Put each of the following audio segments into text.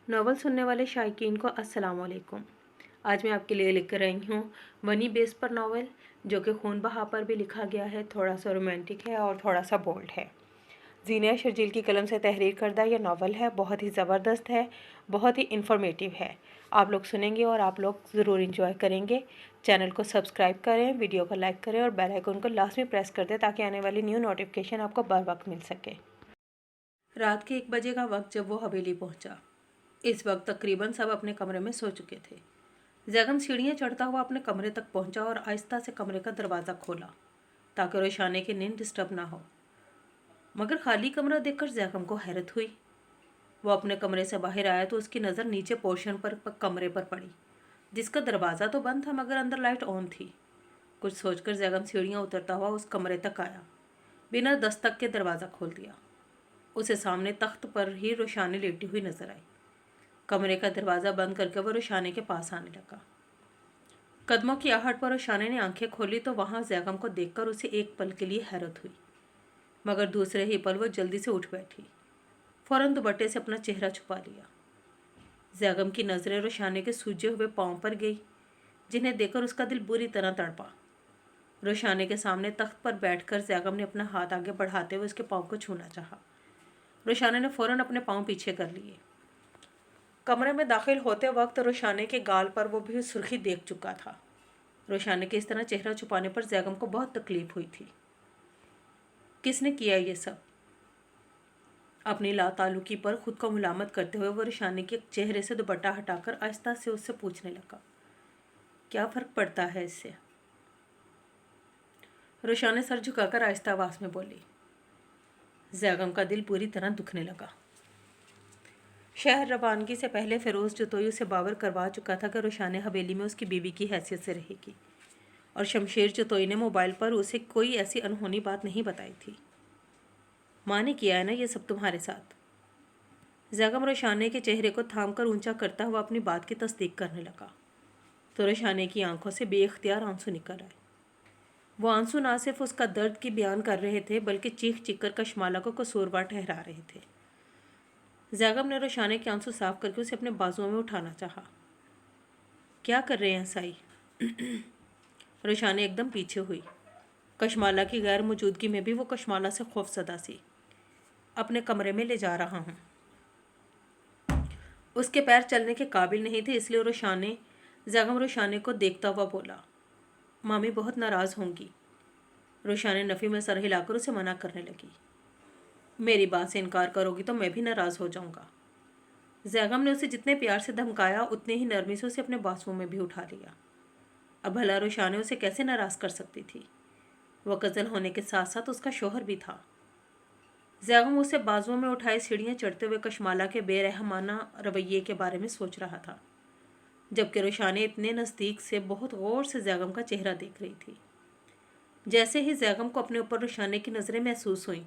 Novel सुनने वाले शायकीन को अस्सलाम वालेकुम। आज मैं आपके लिए लेकर आई हूँ मनी बेस पर नावल, जो कि खून बहा पर भी लिखा गया है। थोड़ा सा रोमांटिक है और थोड़ा सा बोल्ड है। जीनिया शर्जील की कलम से तहरीर करदा यह नावल है। बहुत ही ज़बरदस्त है, बहुत ही इन्फॉर्मेटिव है। आप लोग सुनेंगे और आप लोग ज़रूर इंजॉय करेंगे। चैनल को सब्सक्राइब करें, वीडियो को लाइक करें और बेल आइकन को लास्ट में प्रेस कर दें ताकि आने वाली न्यू नोटिफिकेशन आपको बर वक्त मिल सके। रात के 1 बजे का वक्त जब वो हवेली पहुंचा। इस वक्त तकरीबन सब अपने कमरे में सो चुके थे। जैगम सीढ़ियाँ चढ़ता हुआ अपने कमरे तक पहुंचा और आहिस्ता से कमरे का दरवाज़ा खोला ताकि रोशाने की नींद डिस्टर्ब ना हो। मगर खाली कमरा देखकर जैगम को हैरत हुई। वो अपने कमरे से बाहर आया तो उसकी नज़र नीचे पोर्शन पर कमरे पर पड़ी, जिसका दरवाज़ा तो बंद था मगर अंदर लाइट ऑन थी। कुछ सोचकर जैगम सीढ़ियाँ उतरता हुआ उस कमरे तक आया। बिना दस्तक के दरवाज़ा खोल दिया। उसे सामने तख्त पर ही रोशानी लेटी हुई नजर आई। कमरे का दरवाज़ा बंद करके वो रोशाने के पास आने लगा। कदमों की आहट पर रोशाने ने आंखें खोली तो वहां जैगम को देखकर उसे एक पल के लिए हैरत हुई, मगर दूसरे ही पल वो जल्दी से उठ बैठी। फौरन दुपट्टे से अपना चेहरा छुपा लिया। जैगम की नज़रें रोशाने के सूजे हुए पाँव पर गई, जिन्हें देखकर उसका दिल बुरी तरह तड़पा। रोशाने के सामने तख्त पर बैठकर जैगम ने अपना हाथ आगे बढ़ाते हुए उसके पाँव को छूना चाहा। रोशाने ने फौरन अपने पाँव पीछे कर लिए। कमरे में दाखिल होते वक्त रोशाने के गाल पर वो भी सुर्खी देख चुका था। रोशाने के इस तरह चेहरा छुपाने पर जैगम को बहुत तकलीफ हुई थी। किसने किया ये सब? अपनी लाताल्लुकी पर खुद को मुलामत करते हुए वो रोशाने के चेहरे से दुपट्टा हटाकर आहिस्ता से उससे पूछने लगा, क्या फ़र्क पड़ता है इससे? रोशाने सर झुकाकर आहिस्ता आवाज़ में बोली। जैगम का दिल पूरी तरह दुखने लगा। शहर रवानगी से पहले फ़िरोज़ जतोई उसे बावर करवा चुका था कि रोशाने हवेली में उसकी बीवी की हैसियत से रहेगी, और शमशेर जतोई ने मोबाइल पर उसे कोई ऐसी अनहोनी बात नहीं बताई थी। माँ ने किया है ना ये सब तुम्हारे साथ? जैगम रोशाने के चेहरे को थामकर ऊंचा करता हुआ अपनी बात की तस्दीक करने लगा तो रोशाने की आंखों से बेइख्तियार आंसू निकल आए। वो आंसू ना सिर्फ उसका दर्द की बयान कर रहे थे बल्कि चीख चीख कर कशमाला को कसूरवार ठहरा रहे थे। जैगम ने रोशाने के आंसू साफ करके उसे अपने बाजुओं में उठाना चाहा। क्या कर रहे हैं साई? रोशाने एकदम पीछे हुई। कशमाला की गैर मौजूदगी में भी वो कशमाला से खौफजदा सी। अपने कमरे में ले जा रहा हूँ। उसके पैर चलने के काबिल नहीं थे, इसलिए जैगम रोशाने को देखता हुआ बोला, मामी बहुत नाराज़ होंगी। रोशाने नफ़ी में सर हिलाकर उसे मना करने लगी। मेरी बात से इनकार करोगी तो मैं भी नाराज़ हो जाऊंगा। जैगम ने उसे जितने प्यार से धमकाया उतने ही नरमी से उसे अपने बाजुओं में भी उठा लिया। अब भला रोशाने उसे कैसे नाराज़ कर सकती थी? वह कज़न होने के साथ साथ उसका शोहर भी था। जैगम उसे बाजुओं में उठाए सीढ़ियाँ चढ़ते हुए कशमाला के बेरहमाना रवैये के बारे में सोच रहा था, जबकि रोशाने इतने नज़दीक से बहुत गौर से जैगम का चेहरा देख रही थी। जैसे ही जैगम को अपने ऊपर रोशाने की नज़रें महसूस हुईं,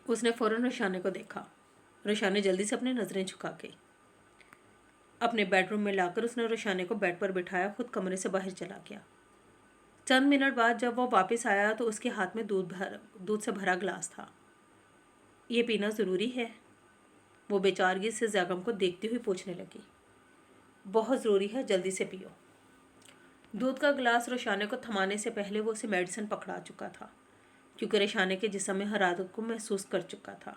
उसने फ़ौरन रोशाने को देखा। रोशाने जल्दी से अपनी नज़रें झुका के अपने बेडरूम में लाकर उसने रोशाने को बेड पर बिठाया, खुद कमरे से बाहर चला गया। चंद मिनट बाद जब वो वापस आया तो उसके हाथ में दूध से भरा गिलास था। ये पीना ज़रूरी है? वो बेचारगी से जैगम को देखती हुई पूछने लगी। बहुत ज़रूरी है, जल्दी से पियो। दूध का गिलास रोशाने को थमाने से पहले वो उसे मेडिसिन पकड़ा चुका था, क्योंकि रोशाने के जिस्म में हरारत को महसूस कर चुका था।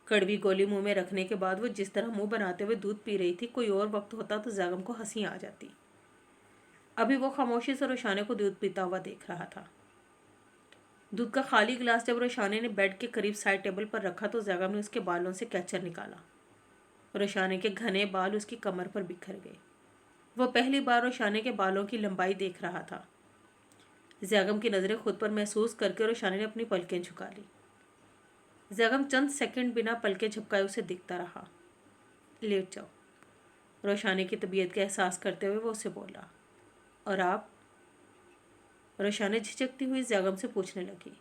कड़वी गोली मुंह में रखने के बाद वो जिस तरह मुंह बनाते हुए दूध पी रही थी, कोई और वक्त होता तो जैगम को हंसी आ जाती। अभी वो खामोशी से रोशाने को दूध पीता हुआ देख रहा था। दूध का खाली गिलास जब रोशाने ने बेड के करीब साइड टेबल पर रखा तो जैगम ने उसके बालों से कैचर निकाला। रोशाने के घने बाल उसकी कमर पर बिखर गए। वो पहली बार रोशाने के बालों की लंबाई देख रहा था। जैगम की नज़रें खुद पर महसूस करके रोशाने ने अपनी पलकें झुका ली। जैगम चंद सेकंड बिना पलकें झपकाए उसे देखता रहा। लेट जाओ। रोशाने की तबीयत का एहसास करते हुए वो उसे बोला। और आप? रोशाने झिझकती हुई जैगम से पूछने लगी।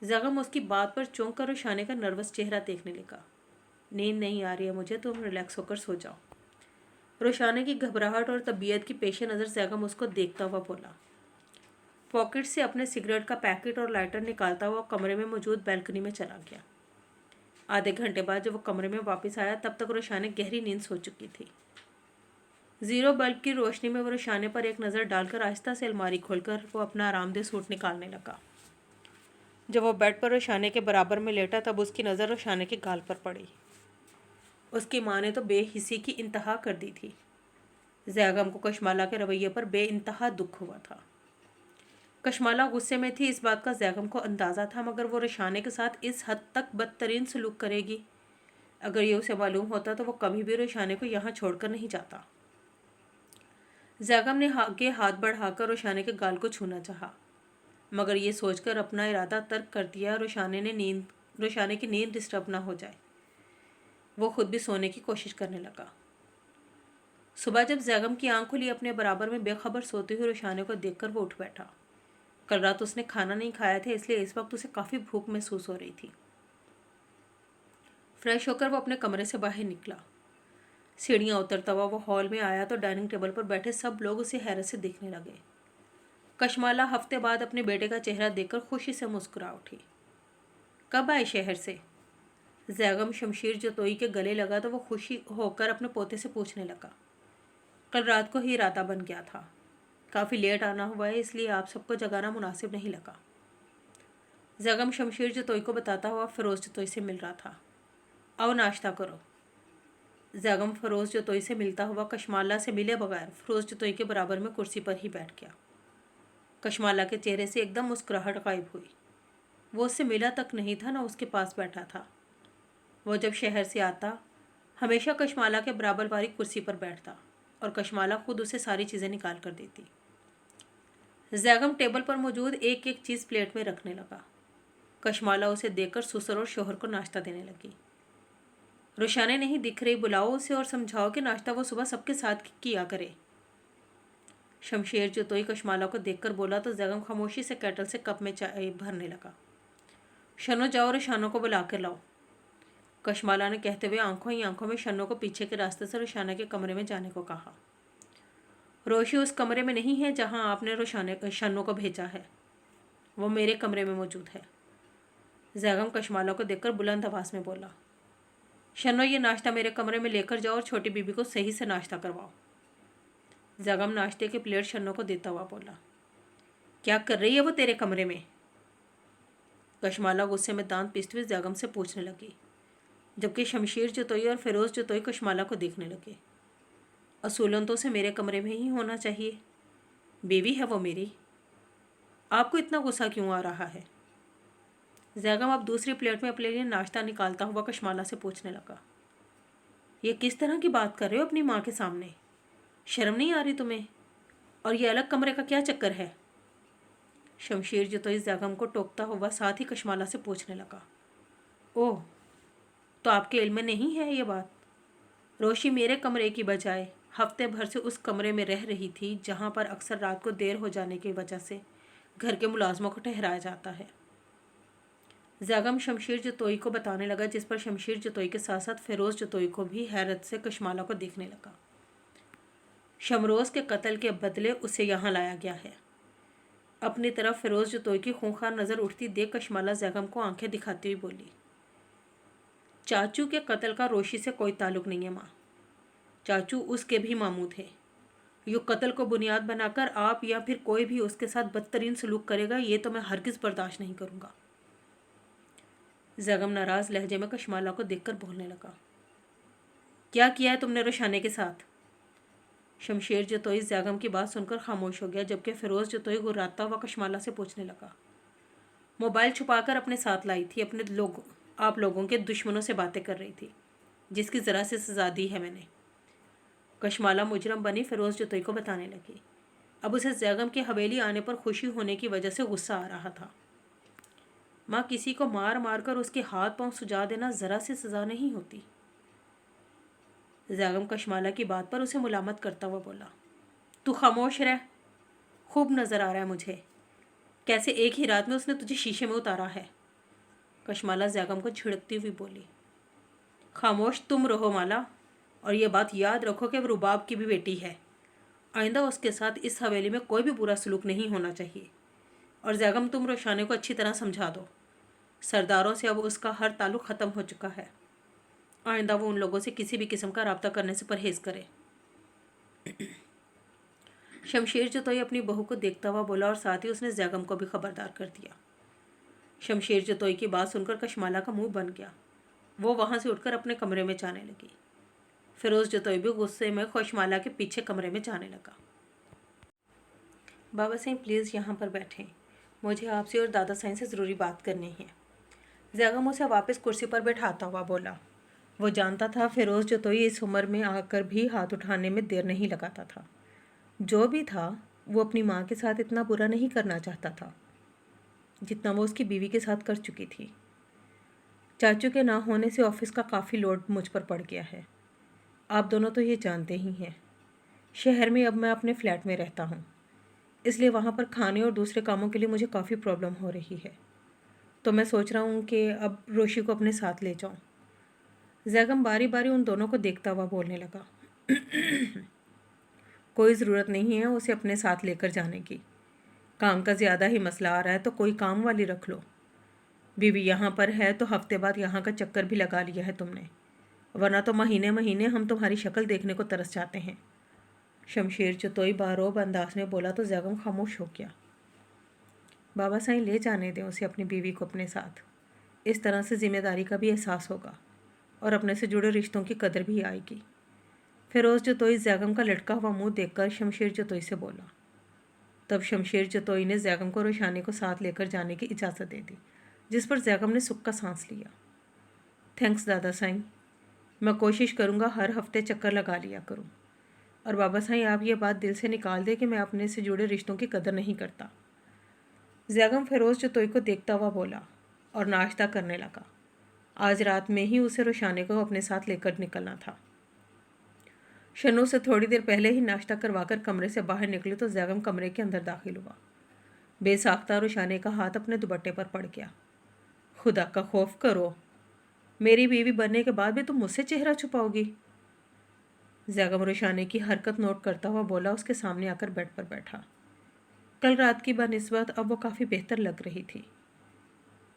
जैगम उसकी बात पर चौंक कर रोशाने का नर्वस चेहरा देखने लगा। नींद नहीं आ रही है मुझे, तुम रिलैक्स होकर सो जाओ। रोशाने की घबराहट और तबीयत की पेश नज़र जैगम उसको देखता हुआ बोला। पॉकेट से अपने सिगरेट का पैकेट और लाइटर निकालता हुआ कमरे में मौजूद बैल्कनी में चला गया। आधे घंटे बाद जब वो कमरे में वापस आया तब तक रोशाने गहरी नींद सो चुकी थी। जीरो बल्ब की रोशनी में वो रोशाने पर एक नज़र डालकर आहिस्ता से अलमारी खोलकर वो अपना आरामदेह सूट निकालने लगा। जब वो बेड पर रोशाने के बराबर में लेटा तब उसकी नज़र रोशाने के गाल पर पड़ी। उसकी माँ ने तो बेहिसी की इंतहा कर दी थी। जैगम को कशमाला के रवैये पर बेइंतहा दुख हुआ था। कशमाला गुस्से में थी, इस बात का जैगम को अंदाज़ा था, मगर वो रोशाने के साथ इस हद तक बदतरीन सलूक करेगी। अगर ये उसे मालूम होता तो वो कभी भी रोशाने को यहाँ छोड़कर नहीं जाता। जैगम ने आगे हाथ बढ़ाकर रोशाने के गाल को छूना चाहा, मगर ये सोचकर अपना इरादा तर्क कर दिया रोशाने की नींद डिस्टर्ब ना हो जाए। वो खुद भी सोने की कोशिश करने लगा। सुबह जब जैगम की आंख खुली, अपने बराबर में बेखबर सोते हुए रोशाने को देखकर वो उठ बैठा। कल रात उसने खाना नहीं खाया था, इसलिए इस वक्त उसे काफ़ी भूख महसूस हो रही थी। फ्रेश होकर वो अपने कमरे से बाहर निकला। सीढ़ियाँ उतरता हुआ वो हॉल में आया तो डाइनिंग टेबल पर बैठे सब लोग उसे हैरत से देखने लगे। कशमाला हफ्ते बाद अपने बेटे का चेहरा देखकर खुशी से मुस्कुरा उठी। कब आए शहर से? जैगम शमशीर जतोई के गले लगा तो वो खुशी होकर अपने पोते से पूछने लगा। कल रात को ही इरादा बन गया था। काफ़ी लेट आना हुआ है, इसलिए आप सबको जगाना मुनासिब नहीं लगा। जैगम शमशीर जतोई को बताता हुआ फ़िरोज़ जतोई से मिल रहा था। आओ नाश्ता करो। जैगम फ़िरोज़ जतोई से मिलता हुआ कशमाला से मिले बगैर फ़िरोज़ जतोई के बराबर में कुर्सी पर ही बैठ गया। कशमाला के चेहरे से एकदम मुस्कुराहट गायब हुई। वो उससे मिला तक नहीं था, ना उसके पास बैठा था। वो जब शहर से आता हमेशा कशमाला के बराबर वाली कुर्सी पर बैठता और कशमाला खुद उसे सारी चीज़ें निकाल कर देती। जैगम टेबल पर मौजूद एक एक चीज़ प्लेट में रखने लगा। कशमाला उसे देखकर ससुर और शोहर को नाश्ता देने लगी। रोशाने नहीं दिख रही, बुलाओ उसे और समझाओ कि नाश्ता वो सुबह सबके साथ किया करे। शमशेर जतोई कशमाला को देखकर बोला तो जैगम खामोशी से केटल से कप में चाय भरने लगा। शनो जाओ रोशाना को बुला कर लाओ। कशमाला ने कहते हुए आंखों ही आंखों में शनो को पीछे के रास्ते से रोशाना के कमरे में जाने को कहा। रोशी उस कमरे में नहीं है जहां आपने शनो को भेजा है, वो मेरे कमरे में मौजूद है। जैगम कशमाला को देखकर बुलंद आवाज़ में बोला। शनो, ये नाश्ता मेरे कमरे में लेकर जाओ और छोटी बीबी को सही से नाश्ता करवाओ। जैगम नाश्ते की प्लेट शनो को देता हुआ बोला। क्या कर रही है वो तेरे कमरे में? कशमाला गुस्से में दांत पीसते हुए जैगम से पूछने लगी, जबकि शमशीर जतोई और फ़िरोज़ जतोई कशमाला को देखने लगे। असूलन तो उसे मेरे कमरे में ही होना चाहिए, बीवी है वो मेरी, आपको इतना गुस्सा क्यों आ रहा है? जैगम अब दूसरी प्लेट में अपने लिए नाश्ता निकालता हुआ कशमाला से पूछने लगा। ये किस तरह की बात कर रहे हो अपनी माँ के सामने? शर्म नहीं आ रही तुम्हें? और ये अलग कमरे का क्या चक्कर है? शमशीर जतोई जैगम को टोकता हुआ साथ ही कशमाला से पूछने लगा। ओह, तो आपके इल्म में नहीं है ये बात? रोशी मेरे कमरे की बजाय हफ्ते भर से उस कमरे में रह रही थी जहाँ पर अक्सर रात को देर हो जाने की वजह से घर के मुलाजमों को ठहराया जाता है। जैगम शमशीर जतोई को बताने लगा, जिस पर शमशीर जतोई के साथ साथ फ़िरोज़ जतोई को भी हैरत से कशमाला को देखने लगा। शमरोज़ के कत्ल के बदले उसे यहाँ लाया गया है। अपनी तरफ फ़िरोज़ जतोई की खूंखार नज़र उठती देख कशमाला जैगम को आंखें दिखाती हुई बोली। चाचू के कत्ल का रोशी से कोई ताल्लुक़ नहीं है माँ। चाचू उसके भी मामू थे। यो कत्ल को बुनियाद बनाकर आप या फिर कोई भी उसके साथ बदतरीन सलूक करेगा, ये तो मैं हरगिज़ बर्दाश्त नहीं करूँगा। जैगम नाराज़ लहजे में कशमाला को देखकर बोलने लगा। क्या किया है तुमने रोशाने के साथ? शमशेर जतोई जैगम की बात सुनकर खामोश हो गया, जबकि फ़िरोज़ जतोई गुर्राता हुआ कशमाला से पूछने लगा। मोबाइल छुपाकर अपने साथ लाई थी, आप लोगों के दुश्मनों से बातें कर रही थी, जिसकी ज़रा से सजा दी है मैंने। कशमाला मुजरम बनी फ़िरोज़ जतोई को बताने लगी। अब उसे जैगम की हवेली आने पर खुशी होने की वजह से गुस्सा आ रहा था। माँ, किसी को मार मार कर उसके हाथ पांव सुजा देना ज़रा सी सज़ा नहीं होती। जैगम कशमाला की बात पर उसे मुलामत करता हुआ बोला। तू खामोश रह, खूब नज़र आ रहा है मुझे कैसे एक ही रात में उसने तुझे शीशे में उतारा है। कशमाला जैगम को छिड़कती हुई बोली। खामोश तुम रहो माला, और ये बात याद रखो कि रुबाब की भी बेटी है। आइंदा उसके साथ इस हवेली में कोई भी बुरा सलूक नहीं होना चाहिए। और जैगम, तुम रोशाने को अच्छी तरह समझा दो। سرداروں سے اب اس کا ہر تعلق ختم ہو چکا ہے۔ آئندہ وہ ان لوگوں سے کسی بھی قسم کا رابطہ کرنے سے پرہیز کرے۔ شمشیر جتوئی اپنی بہو کو دیکھتا ہوا بولا اور ساتھ ہی اس نے زیگم کو بھی خبردار کر دیا۔ شمشیر جتوئی کی بات سن کر کشمالہ کا منہ بن گیا۔ وہ وہاں سے اٹھ کر اپنے کمرے میں جانے لگی۔ فیروز جتوئی بھی غصے میں کشمالہ کے پیچھے کمرے میں جانے لگا۔ بابا سائیں پلیز یہاں پر بیٹھیں، مجھے آپ سے اور دادا سائیں سے ضروری بات کرنی ہے۔ زیگم اسے واپس کرسی پر بیٹھاتا ہوا بولا۔ وہ جانتا تھا فیروز جتوئی اس عمر میں آ کر بھی ہاتھ اٹھانے میں دیر نہیں لگاتا تھا۔ جو بھی تھا وہ اپنی ماں کے ساتھ اتنا برا نہیں کرنا چاہتا تھا جتنا وہ اس کی بیوی کے ساتھ کر چکی تھی۔ چاچو کے نہ ہونے سے آفس کا کافی لوڈ مجھ پر پڑ گیا ہے۔ آپ دونوں تو یہ جانتے ہی ہیں، شہر میں اب میں اپنے فلیٹ میں رہتا ہوں، اس لیے وہاں پر کھانے اور دوسرے کاموں کے لیے مجھے کافی پرابلم ہو رہی ہے، تو میں سوچ رہا ہوں کہ اب روشی کو اپنے ساتھ لے جاؤں۔ زیگم باری باری ان دونوں کو دیکھتا ہوا بولنے لگا۔ کوئی ضرورت نہیں ہے اسے اپنے ساتھ لے کر جانے کی، کام کا زیادہ ہی مسئلہ آ رہا ہے تو کوئی کام والی رکھ لو۔ بیوی یہاں پر ہے تو ہفتے بعد یہاں کا چکر بھی لگا لیا ہے تم نے، ورنہ تو مہینے مہینے ہم تمہاری شکل دیکھنے کو ترس جاتے ہیں۔ شمشیر جتوئی باروب انداز میں بولا تو زیگم خاموش ہو گیا۔ بابا سائیں لے جانے دیں اسے اپنی بیوی کو اپنے ساتھ، اس طرح سے ذمہ داری کا بھی احساس ہوگا اور اپنے سے جڑے رشتوں کی قدر بھی آئے گی۔ فیروز جتوئی زیگم کا لٹکا ہوا منہ دیکھ کر شمشیر جتوئی سے بولا۔ تب شمشیر جتوئی نے زیگم کو روشانی کو ساتھ لے کر جانے کی اجازت دے دی، جس پر زیگم نے سکھ کا سانس لیا۔ تھینکس دادا سائیں، میں کوشش کروں گا ہر ہفتے چکر لگا لیا کروں، اور بابا سائیں آپ یہ بات دل سے نکال دے کہ میں اپنے سے جڑے رشتوں کی قدر نہیں کرتا۔ زیگم فیروز جتوئی کو دیکھتا ہوا بولا اور ناشتہ کرنے لگا۔ آج رات میں ہی اسے روشانی کو اپنے ساتھ لے کر نکلنا تھا۔ شنو سے تھوڑی دیر پہلے ہی ناشتہ کروا کر کمرے سے باہر نکلی تو زیگم کمرے کے اندر داخل ہوا۔ بے ساختہ روشانی کا ہاتھ اپنے دوپٹے پر پڑ گیا۔ خدا کا خوف کرو، میری بیوی بننے کے بعد بھی تم مجھ سے چہرہ چھپاؤ گی؟ زیگم روشانی کی حرکت نوٹ کرتا ہوا بولا، اس کے سامنے آ کر بیڈ پر بیٹھا۔ کل رات کی بنسبت اب وہ کافی بہتر لگ رہی تھی۔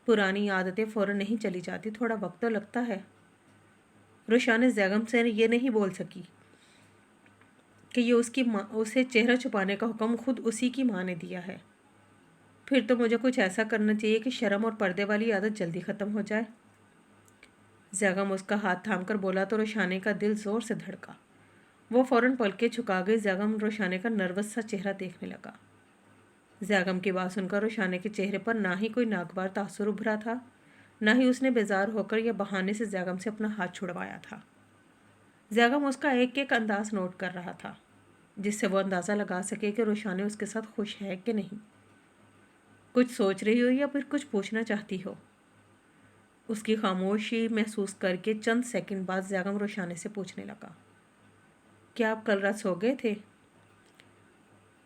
پرانی عادتیں فوراً نہیں چلی جاتی، تھوڑا وقت تو لگتا ہے۔ روشانی زیگم سے یہ نہیں بول سکی کہ یہ اسے چہرہ چھپانے کا حکم خود اسی کی ماں نے دیا ہے۔ پھر تو مجھے کچھ ایسا کرنا چاہیے کہ شرم اور پردے والی عادت جلدی ختم ہو جائے۔ زیگم اس کا ہاتھ تھام کر بولا تو روشانی کا دل زور سے دھڑکا۔ وہ فوراً پلکیں جھکا گئی۔ زیگم روشانی کا نروس سا چہرہ دیکھنے لگا۔ زیگم کی بات سن کر روشانی کے چہرے پر نہ ہی کوئی ناگوار تاثر ابھرا تھا، نہ ہی اس نے بیزار ہو کر یا بہانے سے زیگم سے اپنا ہاتھ چھڑوایا تھا۔ زیگم اس کا ایک ایک انداز نوٹ کر رہا تھا، جس سے وہ اندازہ لگا سکے کہ روشانی اس کے ساتھ خوش ہے کہ نہیں، کچھ سوچ رہی ہو یا پھر کچھ پوچھنا چاہتی ہو۔ اس کی خاموشی محسوس کر کے چند سیکنڈ بعد زیگم روشانی سے پوچھنے لگا، کیا آپ کل رات سو گئے تھے؟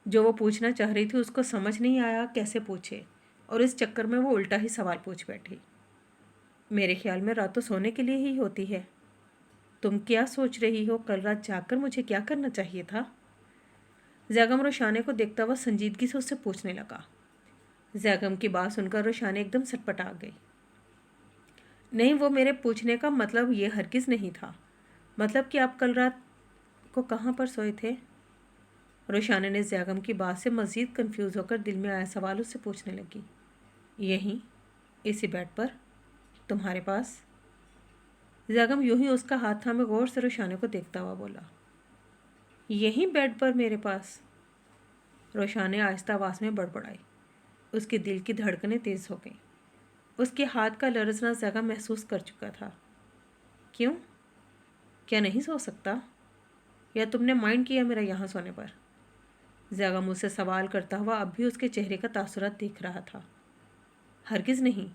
جو وہ پوچھنا چاہ رہی تھی اس کو سمجھ نہیں آیا کیسے پوچھے، اور اس چکر میں وہ الٹا ہی سوال پوچھ بیٹھی۔ میرے خیال میں رات تو سونے کے لیے ہی ہوتی ہے، تم کیا سوچ رہی ہو؟ کل رات جاگ کر مجھے کیا کرنا چاہیے تھا؟ زیگم روشانی کو دیکھتا ہوا سنجیدگی سے اس سے پوچھنے لگا۔ زیگم کی بات سن کر روشانی ایک دم سٹپٹا گئی۔ نہیں، وہ میرے پوچھنے کا مطلب یہ ہرگز نہیں تھا۔ مطلب کہ آپ کل رات کو کہاں پر سوئے تھے؟ روشانی نے زیگم کی بات سے مزید کنفیوز ہو کر دل میں آیا سوال اس سے پوچھنے لگی۔ یہیں اسی بیڈ پر تمہارے پاس؟ زیگم یوں ہی اس کا ہاتھ تھامے غور سے روشانی کو دیکھتا ہوا بولا، یہیں بیڈ پر میرے پاس؟ روشانی آہستہ آواز میں بڑبڑائی۔ اس کے دل کی دھڑکنیں تیز ہو گئیں۔ اس کے ہاتھ کا لرزنا زیگم محسوس کر چکا تھا۔ کیوں؟ کیا نہیں سو سکتا؟ یا تم نے مائنڈ کیا میرا یہاں سونے پر؟ زیگم اس سے سوال کرتا ہوا اب بھی اس کے چہرے کا تاثرات دیکھ رہا تھا۔ ہرگز نہیں،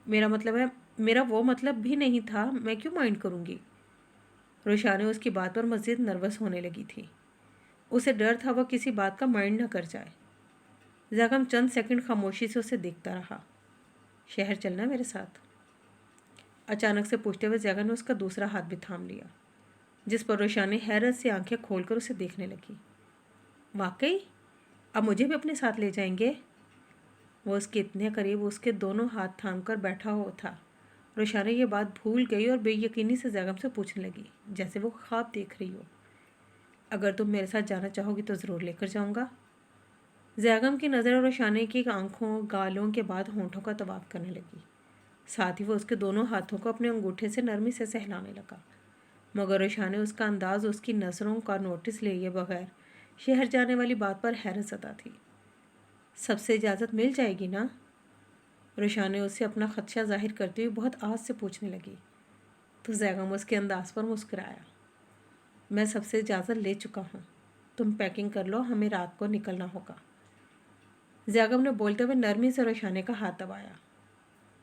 میرا وہ مطلب بھی نہیں تھا، میں کیوں مائنڈ کروں گی؟ روشانی اس کی بات پر مزید نروس ہونے لگی تھی۔ اسے ڈر تھا وہ کسی بات کا مائنڈ نہ کر جائے۔ زیگم چند سیکنڈ خاموشی سے اسے دیکھتا رہا۔ شہر چلنا میرے ساتھ؟ اچانک سے پوچھتے ہوئے زیگم نے اس کا دوسرا ہاتھ بھی تھام لیا، جس پر روشانی حیرت سے آنکھیں کھول کر اسے دیکھنے لگی۔ واقعی؟ اب مجھے بھی اپنے ساتھ لے جائیں گے؟ وہ اس کے اتنے قریب اس کے دونوں ہاتھ تھام کر بیٹھا ہوا تھا۔ روشانہ یہ بات بھول گئی اور بے یقینی سے زیغم سے پوچھنے لگی، جیسے وہ خواب دیکھ رہی ہو، اگر تم میرے ساتھ جانا چاہو گی تو ضرور لے کر جاؤں گا۔ زیغم کی نظر روشانہ کی آنکھوں گالوں کے بعد ہونٹوں کا طواف کرنے لگی، ساتھ ہی وہ اس کے دونوں ہاتھوں کو اپنے انگوٹھے سے نرمی سے سہلانے لگا، مگر روشانہ اس کا انداز اس کی نظروں کا نوٹس لیے بغیر شہر جانے والی بات پر حیرت زدہ تھی۔ سب سے اجازت مل جائے گی نا؟ روشانہ اس سے اپنا خدشہ ظاہر کرتے ہوئے بہت آس سے پوچھنے لگی، تو زیغم اس کے انداز پر مسکرایا۔ میں سب سے اجازت لے چکا ہوں، تم پیکنگ کر لو، ہمیں رات کو نکلنا ہوگا۔ زیغم نے بولتے ہوئے نرمی سے روشانہ کا ہاتھ دبایا۔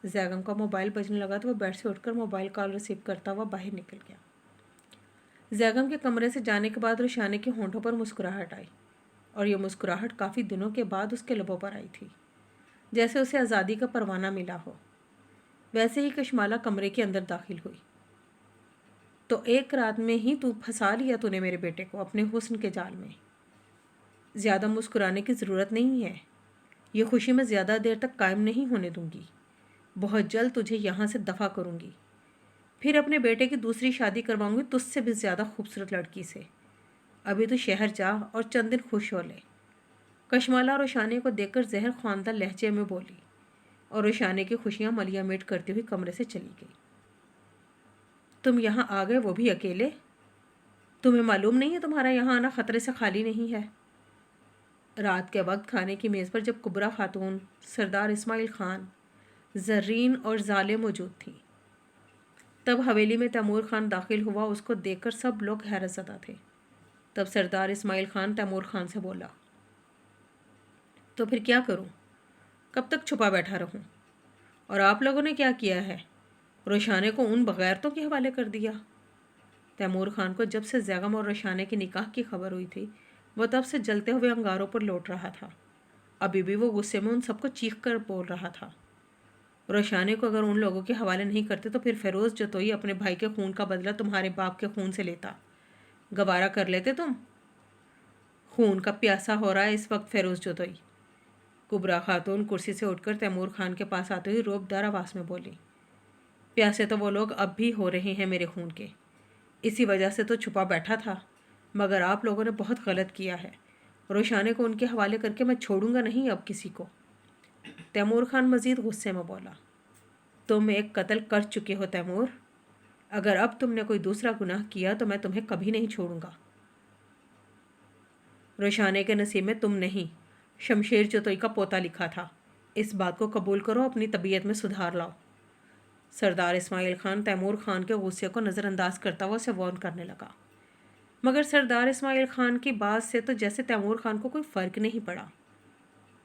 زیغم کا موبائل بجنے لگا تو وہ بیڈ سے اٹھ کر موبائل کال ریسیو کرتا ہوا باہر نکل گیا۔ زیغم کے کمرے سے جانے کے بعد روشانہ کے ہونٹوں پر مسکراہٹ آئی، اور یہ مسکراہٹ کافی دنوں کے بعد اس کے لبوں پر آئی تھی، جیسے اسے آزادی کا پروانہ ملا ہو۔ ویسے ہی کشمالہ کمرے کے اندر داخل ہوئی۔ تو ایک رات میں ہی تو پھنسا لیا تو نے میرے بیٹے کو اپنے حسن کے جال میں۔ زیادہ مسکرانے کی ضرورت نہیں ہے، یہ خوشی میں زیادہ دیر تک قائم نہیں ہونے دوں گی، بہت جلد تجھے یہاں سے دفع کروں گی، پھر اپنے بیٹے کی دوسری شادی کرواؤں گی تجھ سے بھی زیادہ خوبصورت لڑکی سے۔ ابھی تو شہر جا اور چند دن خوش ہو لے۔ کشمالہ روشانہ کو دیکھ کر زہر خواندہ لہجے میں بولی، اور روشانہ کی خوشیاں ملیا میٹ کرتی ہوئی کمرے سے چلی گئی۔ تم یہاں آ گئے وہ بھی اکیلے؟ تمہیں معلوم نہیں ہے تمہارا یہاں آنا خطرے سے خالی نہیں ہے؟ رات کے وقت کھانے کی میز پر جب کبرا خاتون، سردار اسماعیل خان، زرین اور زالے موجود تھیں، تب حویلی میں تیمور خان داخل ہوا۔ اس کو دیکھ کر سب لوگ حیرت زدہ تھے۔ تب سردار اسماعیل خان تیمور خان سے بولا، تو پھر کیا کروں؟ کب تک چھپا بیٹھا رہوں؟ اور آپ لوگوں نے کیا کیا ہے؟ روشانہ کو ان بغیرتوں کے حوالے کر دیا۔ تیمور خان کو جب سے زیغم اور روشانہ کے نکاح کی خبر ہوئی تھی، وہ تب سے جلتے ہوئے انگاروں پر لوٹ رہا تھا۔ ابھی بھی وہ غصے میں ان سب کو چیخ کر بول رہا تھا، روشانہ کو اگر ان لوگوں کے حوالے نہیں کرتے تو پھر فیروز جتوئی اپنے بھائی کے خون کا بدلہ تمہارے باپ کے خون سے لیتا۔ گوارا کر لیتے تم؟ خون کا پیاسا ہو رہا ہے اس وقت فیروز جتوئی۔ کبرا خاتون کرسی سے اٹھ کر تیمور خان کے پاس آتے ہوئے روب دار آواز میں بولی، پیاسے تو وہ لوگ اب بھی ہو رہے ہیں میرے خون کے، اسی وجہ سے تو چھپا بیٹھا تھا، مگر آپ لوگوں نے بہت غلط کیا ہے، روشانہ کو ان کے حوالے کر کے میں چھوڑوں گا نہیں اب کسی کو۔ تیمور خان مزید غصے میں بولا، تم ایک قتل کر چکے ہو تیمور، اگر اب تم نے کوئی دوسرا گناہ کیا تو میں تمہیں کبھی نہیں چھوڑوں گا۔ روشانہ کے نصیب میں تم نہیں، شمشیر جتوئی کا پوتا لکھا تھا، اس بات کو قبول کرو، اپنی طبیعت میں سدھار لاؤ۔ سردار اسماعیل خان تیمور خان کے غصے کو نظر انداز کرتا ہوا اسے وارن کرنے لگا، مگر سردار اسماعیل خان کی بات سے تو جیسے تیمور خان کو کوئی فرق نہیں پڑا۔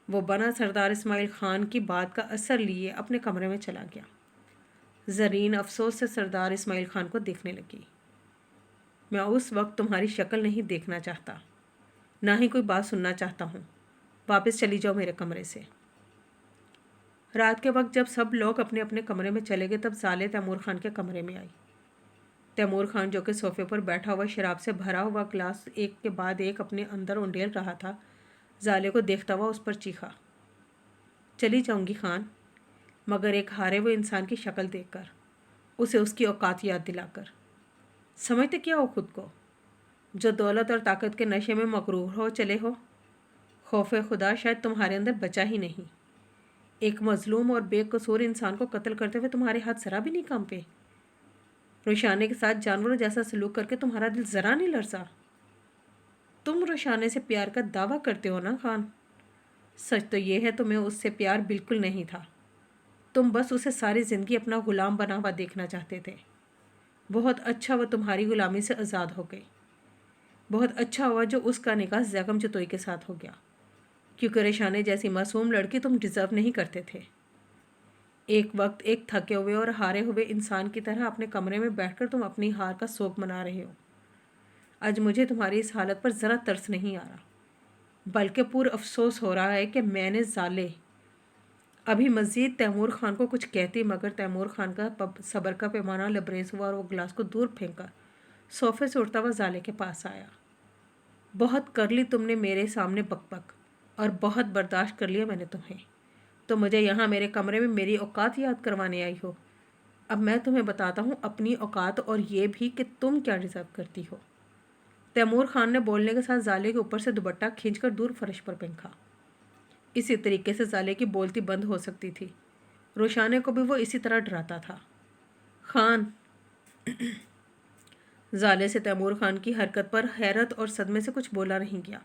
وہ بنا سردار اسماعیل خان کی بات کا اثر لیے اپنے کمرے میں چلا گیا۔ زرین افسوس سے سردار اسماعیل خان کو دیکھنے لگی، میں اس وقت تمہاری شکل نہیں دیکھنا چاہتا، نہ ہی کوئی بات سننا چاہتا ہوں، واپس چلی جاؤ میرے کمرے سے۔ رات کے وقت جب سب لوگ اپنے اپنے کمرے میں چلے گئے تب زالے تیمور خان کے کمرے میں آئی۔ تیمور خان جو کہ صوفے پر بیٹھا ہوا شراب سے بھرا ہوا گلاس ایک کے بعد ایک اپنے اندر انڈیل رہا تھا، زالے کو دیکھتا ہوا اس پر چیخا، چلی جاؤں گی خان، مگر ایک ہارے ہوئے انسان کی شکل دیکھ کر، اسے اس کی اوقات یاد دلا کر۔ سمجھتے کیا ہو خود کو، جو دولت اور طاقت کے نشے میں مغرور ہو چلے ہو؟ خوف خدا شاید تمہارے اندر بچا ہی نہیں۔ ایک مظلوم اور بے قصور انسان کو قتل کرتے ہوئے تمہارے ہاتھ ذرا بھی نہیں کانپے؟ روشانہ کے ساتھ جانوروں جیسا سلوک کر کے تمہارا دل ذرا نہیں لرزا؟ تم روشانہ سے پیار کا دعویٰ کرتے ہو نا خان؟ سچ تو یہ ہے تمہیں اس سے پیار بالکل نہیں تھا، تم بس اسے ساری زندگی اپنا غلام بنا ہوا دیکھنا چاہتے تھے۔ بہت اچھا وہ تمہاری غلامی سے آزاد ہو گئی، بہت اچھا ہوا جو اس کا نکاح زیغم جتوئی کے ساتھ ہو گیا، کیونکہ روشانہ جیسی معصوم لڑکی تم ڈیزرو نہیں کرتے تھے۔ ایک وقت ایک تھکے ہوئے اور ہارے ہوئے انسان کی طرح اپنے کمرے میں بیٹھ کر تم اپنی ہار کا سوگ منا رہے ہو۔ آج مجھے تمہاری اس حالت پر ذرا ترس نہیں آ رہا، بلکہ پر افسوس ہو رہا ہے کہ میں نے زالے۔ ابھی مزید تیمور خان کو کچھ کہتی، مگر تیمور خان کا صبر کا پیمانہ لبریز ہوا اور وہ گلاس کو دور پھینک کر صوفے سے اٹھتا ہوا زالے کے پاس آیا۔ بہت کر لی تم نے میرے سامنے بک بک، اور بہت برداشت کر لیا میں نے تمہیں، तो मुझे यहाँ मेरे कमरे में मेरी औकात याद करवाने आई हो। अब मैं तुम्हें बताता हूँ अपनी औकात और ये भी कि तुम क्या डिज़र्व करती हो। तैमूर खान ने बोलने के साथ जाले के ऊपर से दुपट्टा खींचकर दूर फर्श पर फेंका। इसी तरीके से जाले की बोलती बंद हो सकती थी। रोशाने को भी वो इसी तरह डराता था। खान। जाले से तैमूर खान की हरकत पर हैरत और सदमे से कुछ बोला नहीं गया।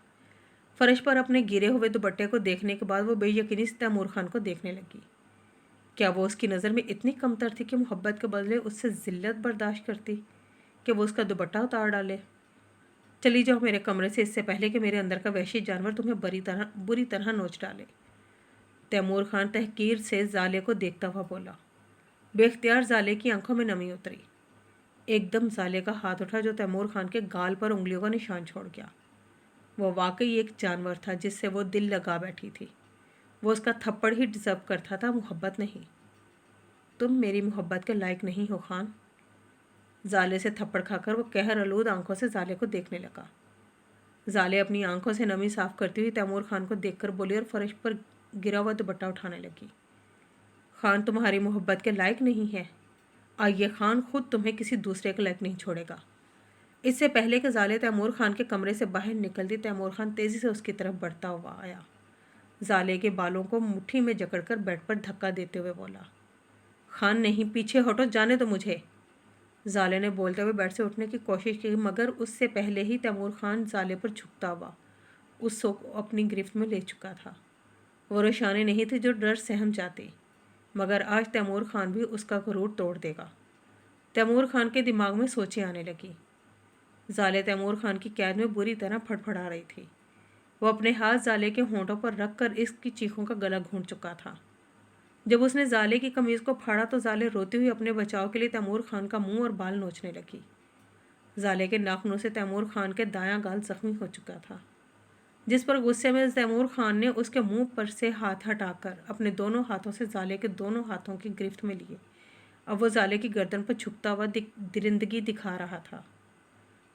फर्श पर अपने गिरे हुए दुपट्टे को देखने के बाद वो बेयकीनी से तैमूर खान को देखने लगी। क्या वो उसकी नज़र में इतनी कमतर थी कि मोहब्बत के बदले उससे जिल्लत बर्दाश्त करती कि वो उसका दुपट्टा उतार डाले। चली जाओ मेरे कमरे से, इससे पहले कि मेरे अंदर का वहशी जानवर तुम्हें बुरी तरह नोच डाले। तैमूर खान तहकीर से जाले को देखता हुआ बोला। बेख्तियार जाले की आंखों में नमी उतरी। एकदम जाले का हाथ उठा जो तैमूर खान के गाल पर उंगलियों का निशान छोड़ गया। वो वाकई एक जानवर था जिससे वो दिल लगा बैठी थी। वो उसका थप्पड़ ही डिजर्व करता था, मोहब्बत नहीं। तुम मेरी मोहब्बत के लायक नहीं हो खान। जाले से थप्पड़ खाकर वो कहर आलूद आंखों से जाले को देखने लगा। जाले अपनी आंखों से नमी साफ करती हुई तैमूर खान को देखकर बोली और फर्श पर गिरा हुआ दुपट्टा उठाने लगी। खान तुम्हारी मोहब्बत के लायक नहीं है। आइए खान खुद तुम्हें किसी दूसरे के लायक नहीं छोड़ेगा। इससे पहले कि जाले तैमूर खान के कमरे से बाहर निकलती, तैमूर खान तेज़ी से उसकी तरफ बढ़ता हुआ आया। जाले के बालों को मुट्ठी में जकड़कर बेड पर धक्का देते हुए बोला। खान नहीं, पीछे हटो, जाने दो मुझे। जाले ने बोलते हुए बेड से उठने की कोशिश की, मगर उससे पहले ही तैमूर खान जाले पर झुकता हुआ उसको अपनी गिरफ्त में ले चुका था। वो रोशानी नहीं थी जो डर सहम जाती, मगर आज तैमूर खान भी उसका गुरूर तोड़ देगा। तैमूर खान के दिमाग में सोचें आने लगी। जाले तैमूर खान की कैद में बुरी तरह फड़फड़ा रही थी। वो अपने हाथ जाले के होंठों पर रखकर इसकी चीखों का गला घूंट चुका था। जब उसने जाले की कमीज़ को फाड़ा तो जाले रोती हुई अपने बचाव के लिए तैमूर खान का मुंह और बाल नोचने लगी। जाले के नाखूनों से तैमूर खान के दायां गाल जख्मी हो चुका था, जिस पर गुस्से में तैमूर खान ने उसके मुंह पर से हाथ हटाकर अपने दोनों हाथों से जाले के दोनों हाथों की गिरफ्त में लिए। अब वो जाले की गर्दन पर झुकता हुआ दरिंदगी दिखा रहा था।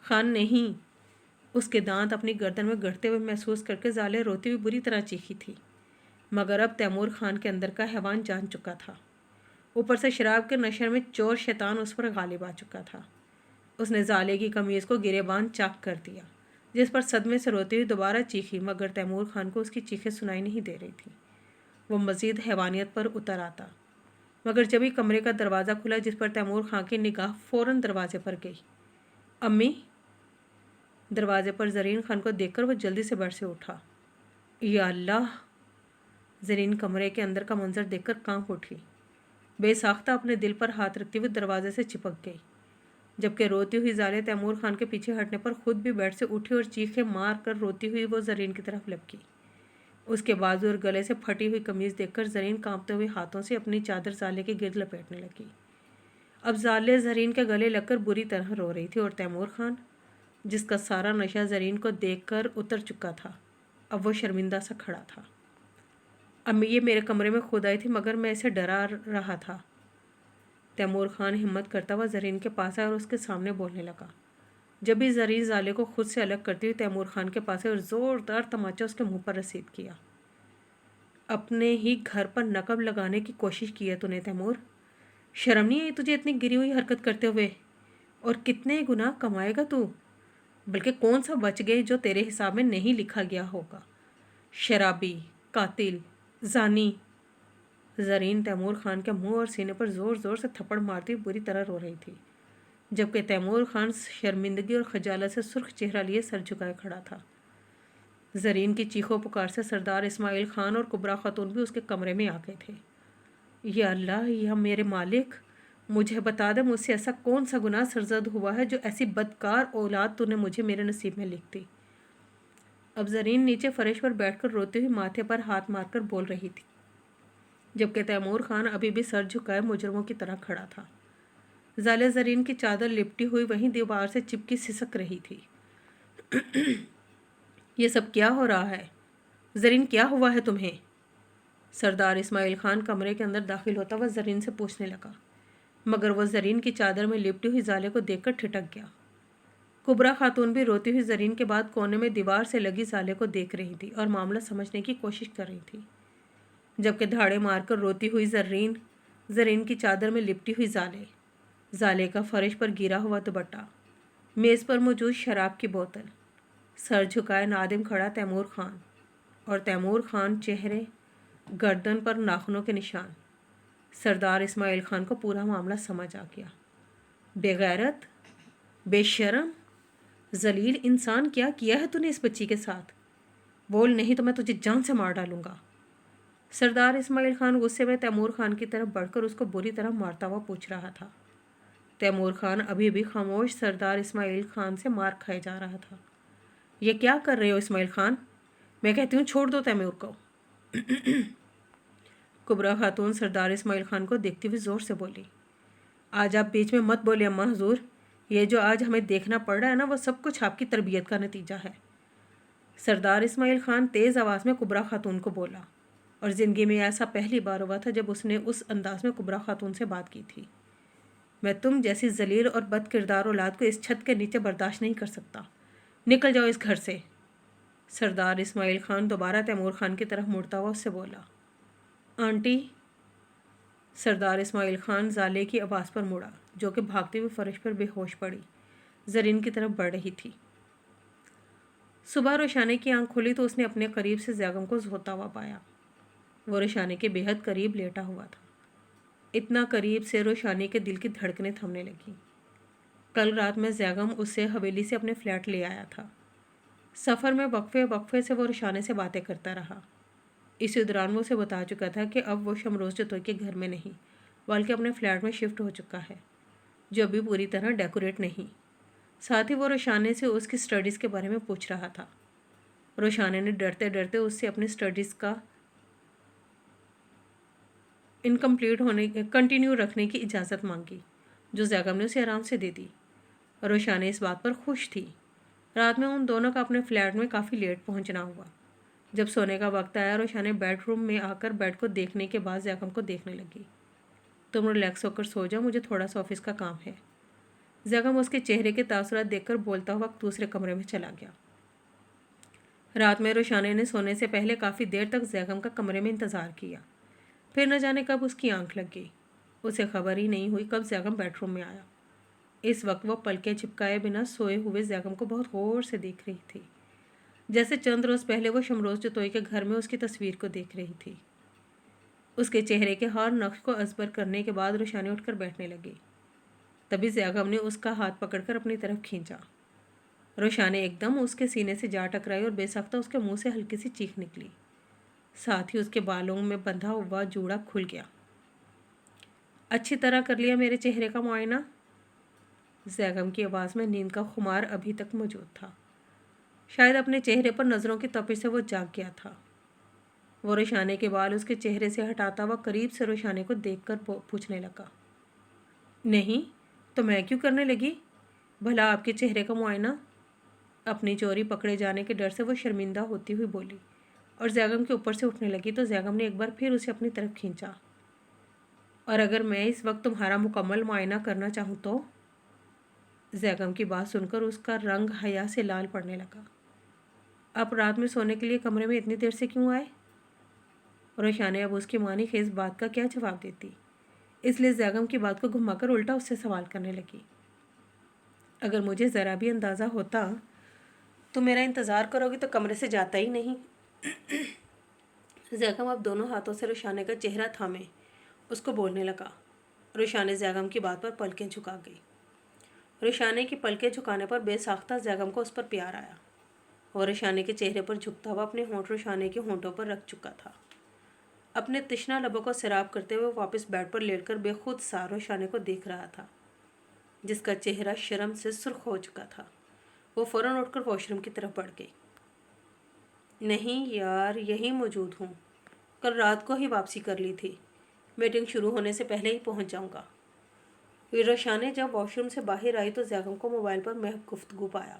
खान नहीं। उसके दांत अपनी गर्दन में गड़ते हुए महसूस करके जाले रोती हुई बुरी तरह चीखी थी, मगर अब तैमूर खान के अंदर का हैवान जान चुका था। ऊपर से शराब के नशे में चोर शैतान उस पर गालिब आ चुका था। उसने जाले की कमीज़ को गिरेबान चाक कर दिया, जिस पर सदमे से रोती हुई दोबारा चीखी, मगर तैमूर खान को उसकी चीखें सुनाई नहीं दे रही थी। वो मज़ीद हैवानियत पर उतर आता, मगर जब ही कमरे का दरवाज़ा खुला, जिस पर तैमूर खान की निगाह फ़ौरन दरवाजे पर गई। अम्मी। दरवाजे पर ज़रीन खान को देखकर वो जल्दी से बेड से उठा। या अल्लाह। ज़रीन कमरे के अंदर का मंजर देखकर कांप उठी। बेसाख्ता अपने दिल पर हाथ रखते हुए दरवाजे से चिपक गई, जबकि रोती हुई जाले तैमूर खान के पीछे हटने पर खुद भी बेड से उठी और चीखें मार कर रोती हुई वो ज़रीन की तरफ लपकी। उसके बाजू और गले से फटी हुई कमीज़ देखकर ज़रीन कांपते हुए हाथों से अपनी चादर जाले के गिर्द लपेटने लगी। अब जाले ज़रीन के गले लगकर बुरी तरह रो रही थी और तैमूर खान, जिसका सारा नशा ज़रीन को देखकर उतर चुका था, अब वो शर्मिंदा सा खड़ा था। अम्मी, ये मेरे कमरे में खुद आई थी, मगर मैं इसे डरा रहा था। तैमूर खान हिम्मत करता हुआ ज़रीन के पास आया और उसके सामने बोलने लगा। जब भी ज़रीन जाले को खुद से अलग करती हुई तैमूर खान के पास आई और ज़ोरदार तमाचा उसके मुंह पर रसीद किया। अपने ही घर पर नकब लगाने की कोशिश की है तूने तैमूर। शर्म नहीं आई तुझे इतनी गिरी हुई हरकत करते हुए? और कितने गुनाह कमाएगा तू? बल्कि कौन सा बच गए जो तेरे हिसाब में नहीं लिखा गया होगा? शराबी, कातिल, जानी। ज़रीन तैमूर खान के मुंह और सीने पर ज़ोर ज़ोर से थप्पड़ मारती बुरी तरह रो रही थी, जबकि तैमूर खान शर्मिंदगी और खजालत से सुर्ख चेहरा लिए सर झुकाए खड़ा था। ज़रीन की चीखों पुकार से सरदार इस्माइल खान और कुबरा खातून भी उसके कमरे में आ गए थे। या अल्लाह, या मेरे मालिक, मुझे बता दे मुझसे ऐसा कौन सा गुनाह सरजद हुआ है जो ऐसी बदकार औलाद तूने मुझे मेरे नसीब में लिख दी। अब ज़रीन नीचे फर्श पर बैठकर रोते हुए माथे पर हाथ मारकर बोल रही थी, जबकि तैमूर खान अभी भी सर झुकाए मुजरमों की तरह खड़ा था। जाले ज़रीन की चादर लिपटी हुई वहीं दीवार से चिपकी सिसक रही थी। ये सब क्या हो रहा है? ज़रीन, क्या हुआ है तुम्हें? सरदार इस्माइल खान कमरे के अंदर दाखिल होता हुआ ज़रीन से पूछने लगा, मगर वह ज़रीन की चादर में लिपटी हुई जाले को देखकर ठिठक गया। कुबरा खातून भी रोती हुई ज़रीन के बाद कोने में दीवार से लगी जाले को देख रही थी और मामला समझने की कोशिश कर रही थी। जबकि धाड़े मारकर रोती हुई जरीन की चादर में लिपटी हुई जाले का फर्श पर गिरा हुआ दुपट्टा, मेज़ पर मौजूद शराब की बोतल, सर झुकाए नादिम खड़ा तैमूर खान, और तैमूर खान चेहरे, गर्दन पर नाखूनों के निशान। सरदार इस्माइल खान को पूरा मामला समझ आ गया। बेगैरत, बेशर्म, जलील इंसान, क्या किया है तूने इस बच्ची के साथ? बोल, नहीं तो मैं तुझे जान से मार डालूंगा। सरदार इस्माइल खान गुस्से में तैमूर खान की तरफ बढ़कर उसको बुरी तरह मारता हुआ पूछ रहा था। तैमूर खान अभी भी खामोश सरदार इस्माइल खान से मार खाए जा रहा था। ये क्या कर रहे हो इस्माइल खान? मैं कहती हूँ छोड़ दो तैमूर को। कुबरा खातून सरदार इस्माइल खान को देखती हुई ज़ोर से बोली, आज आप बीच में मत बोलिए अम्मा हुजूर। ये जो आज हमें देखना पड़ रहा है ना, वो सब कुछ आपकी तरबियत का नतीजा है। सरदार इस्माइल खान तेज़ आवाज़ में कुबरा खातून को बोला, और ज़िंदगी में ऐसा पहली बार हुआ था जब उसने उस अंदाज में कुबरा खातून से बात की थी। मैं तुम जैसी जलील और बद किरदार औलाद को इस छत के नीचे बर्दाश्त नहीं कर सकता। निकल जाओ इस घर से। सरदार इस्माइल खान दोबारा तैमूर खान की तरफ मुड़ता हुआ उससे बोला, आंटी। सरदार इस्माइल खान जाले की आवाज़ पर मुड़ा, जो कि भागते हुए फर्श पर बेहोश पड़ी जरीन की तरफ बढ़ रही थी। सुबह रोशानी की आंख खुली तो उसने अपने करीब से जैगम को सोता हुआ पाया। वो रोशानी के बेहद करीब लेटा हुआ था, इतना करीब से रोशानी के दिल की धड़कनें थमने लगी। कल रात में जैगम उससे हवेली से अपने फ्लैट ले आया था। सफ़र में वक्फे से वो रोशानी से बातें करता रहा। इसी दौरान वो उसे बता चुका था कि अब वो शमरोज़ जतोई के घर में नहीं बल्कि अपने फ्लैट में शिफ्ट हो चुका है, जो अभी पूरी तरह डेकोरेट नहीं। साथ ही वो रोशानी से उसकी स्टडीज़ के बारे में पूछ रहा था। रोशानी ने डरते डरते उससे अपनी स्टडीज़ का कंटिन्यू रखने की इजाज़त मांगी, जो जैगम ने उसे आराम से दे दी। रोशानी इस बात पर खुश थी। रात में उन दोनों का अपने फ्लैट में काफ़ी लेट पहुंचना हुआ। जब सोने का वक्त आया, रोशानी बेडरूम में आकर बेड को देखने के बाद जैगम को देखने लगी। तुम रिलैक्स होकर सो जाओ, मुझे थोड़ा सा ऑफिस का काम है। जैगम उसके चेहरे के तासुरात देखकर बोलता हुआ दूसरे कमरे में चला गया। रात में रोशानी ने सोने से पहले काफ़ी देर तक जैगम का कमरे में इंतज़ार किया। फिर न जाने कब उसकी आंख लग गई। उसे खबर ही नहीं हुई कब जैगम बेडरूम में आया। इस वक्त वो पलकें चिपकाए बिना सोए हुए जैगम को बहुत गौर से देख रही थी, जैसे चंद रोज़ पहले वो शमरोज़ जतोई के घर में उसकी तस्वीर को देख रही थी। उसके चेहरे के हर नक्श को अजबर करने के बाद रोशानी उठकर बैठने लगी। तभी जैगम ने उसका हाथ पकड़कर अपनी तरफ खींचा। रोशानी एकदम उसके सीने से जा टकराई और बेसख्ता उसके मुंह से हल्की सी चीख निकली। साथ ही उसके बालों में बंधा हुआ जूड़ा खुल गया। अच्छी तरह कर लिया मेरे चेहरे का मुआयना? जैगम की आवाज़ में नींद का खुमार अभी तक मौजूद था। शायद अपने चेहरे पर नज़रों की तपिश से वो जाग गया था। वो रोशानी के बाल उसके चेहरे से हटाता हुआ करीब से रोशानी को देखकर पूछने लगा, नहीं तो मैं क्यों करने लगी भला आपके चेहरे का मुआयना? अपनी चोरी पकड़े जाने के डर से वो शर्मिंदा होती हुई बोली और जैगम के ऊपर से उठने लगी तो जैगम ने एक बार फिर उसे अपनी तरफ खींचा। और अगर मैं इस वक्त तुम्हारा मुकम्मल मुआयना करना चाहूँ तो? जैगम की बात सुनकर उसका रंग हया से लाल पड़ने लगा। आप रात में सोने के लिए कमरे में इतनी देर से क्यों आए? रोशानी अब उसकी मानी खेज बात का क्या जवाब देती, इसलिए जैगम की बात को घुमाकर उल्टा उससे सवाल करने लगी। अगर मुझे ज़रा भी अंदाज़ा होता तो मेरा इंतज़ार करोगी तो कमरे से जाता ही नहीं। जैगम अब दोनों हाथों से रोशानी का चेहरा थामे उसको बोलने लगा। रोशानी जैगम की बात पर पलकें झुका गई। रोशानी की पलकें झुकाने पर बेसाख्ता जैगम को उस पर प्यार आया और रोशानी के चेहरे पर झुकता हुआ अपने होंठ रोशानी के होंठों पर रख चुका था। अपने तिश्ना लबों को सैराब करते हुए वापस बेड पर लेटकर बेखुद सा रोशानी को देख रहा था, जिसका चेहरा शर्म से सुर्ख हो चुका था। वो फ़ौरन उठकर वॉशरूम की तरफ बढ़ गई। नहीं यार, यहीं मौजूद हूँ। कल रात को ही वापसी कर ली थी। मीटिंग शुरू होने से पहले ही पहुँच जाऊँगा। रोशानी जब वॉशरूम से बाहर आई तो जैगम को मोबाइल पर महक गुफ्तगू पाया।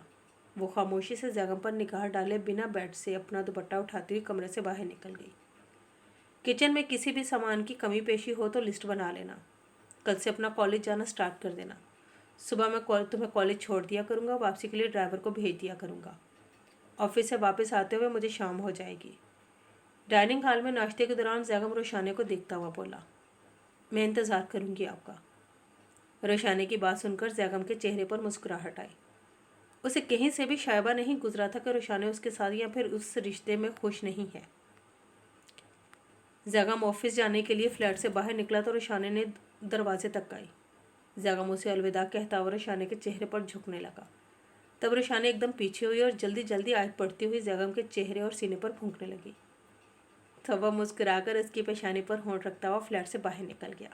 वो खामोशी से जैगम पर निगाह डाले बिना बेड से अपना दुपट्टा उठाती हुई कमरे से बाहर निकल गई। किचन में किसी भी सामान की कमी पेशी हो तो लिस्ट बना लेना। कल से अपना कॉलेज जाना स्टार्ट कर देना। सुबह मैं तुम्हें कॉलेज छोड़ दिया करूँगा, वापसी के लिए ड्राइवर को भेज दिया करूँगा। ऑफिस से वापस आते हुए मुझे शाम हो जाएगी। डाइनिंग हॉल में नाश्ते के दौरान जैगम रोशाने को देखता हुआ बोला, मैं इंतज़ार करूंगी आपका। रोशाने की बात सुनकर जैगम के चेहरे पर मुस्कुराहट आई। उसे कहीं से भी शायबा नहीं गुजरा था कि रोशाने उसके साथ या फिर उस रिश्ते में खुश नहीं है। जैगम ऑफिस जाने के लिए फ्लैट से बाहर निकला तो रोशाने ने दरवाजे तक आई। जैगम उसे अलविदा कहता हुआ रोशाने के चेहरे पर झुकने लगा। तब रोशाने एकदम पीछे हुई और जल्दी जल्दी आग पड़ती हुई जैगम के चेहरे और सीने पर फूंकने लगी। तब वह मुस्कुराकर उसकी पेशानी पर होंठ रखता हुआ फ्लैट से बाहर निकल गया।